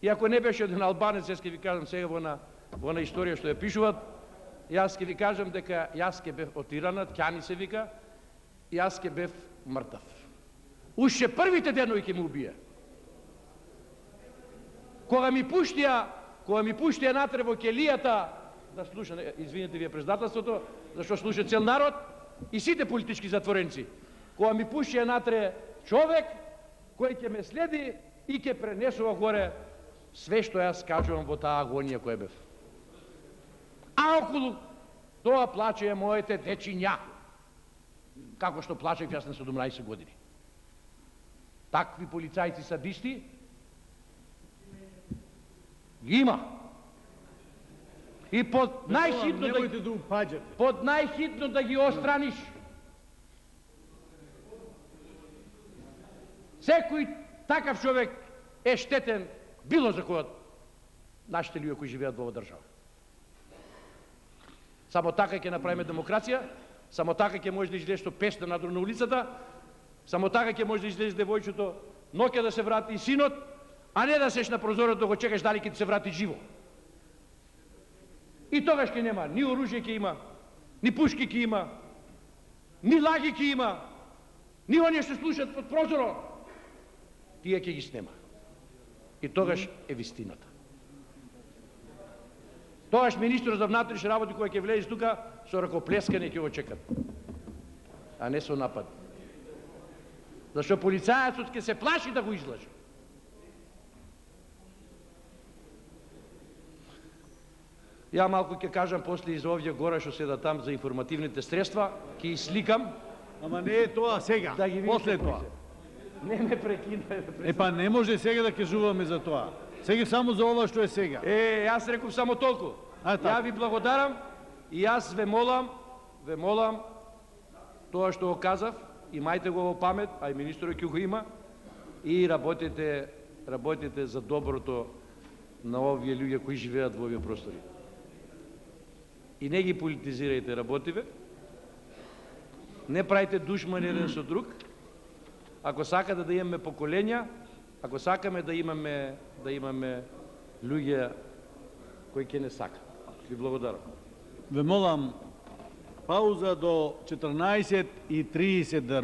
И ако не беше еден албанец, јас ќе ви кажам сега во на историја што ја пишуваат, јас ќе ви кажам дека јас ќе бев отиранат, Ќани се вика, јас ќе бев мртав. Уште првите денови ќе ме убие. Кога ми пуштија натре во келијата, да слуша, извините вие председателството, зашто слуша цел народ и сите политички затворенци, кога ми пуштија натре човек кој ќе ме следи и ќе пренесува горе све што јас кажувам во таа агонија која бев. А околу тоа плачеја моите дечиња, како што плачев јас на 17 години. Такви полицајци садисти ги има. И под најхитно да ги остраниш. Секој такав човек е штетен било за кој од нашите луѓе кои живеат во оваа држава. Само така ќе направиме демокрација, само така ќе може да излезе со песна надвор на улицата, само така ќе може да излезе девојчето ноќе да се врати и синот, а не да сеш на прозорот да го чекаш дали ќе ти се врати живо. И тогаш ќе нема ни оружје ќе има, ни пушки ќе има, ни лаги ќе има, ни оние што слушат под прозорот, тие ќе ги снема. И тогаш е вистината. Тогаш министрот за внатрешни работи кој ќе влезе тука со ракоплескање ќе го чекат, а не со напад. Зашто полицајецот ќе се плаши да го излаже. Ја малку ќе кажам после и за овие горе што седат там за информативните средства, ќе сликам. Ама не е тоа сега, да ги после тоа. Не ме прекинај. Па не може сега да кажуваме за тоа. Сега само за ова што е сега. Јас реков само толку. Ја ви благодарам и јас ве молам тоа што го казав, имајте го во памет, а и министерот ќе го има, и работите за доброто на овие луѓе кои живеат во овие простори. И не ги политизирајте работиве, не правите душмани еден со друг. Ако сакате да имаме поколења, ако сакаме да имаме луѓе кои ќе не сакат. Ви благодарам. Ве молам пауза до 14:30 да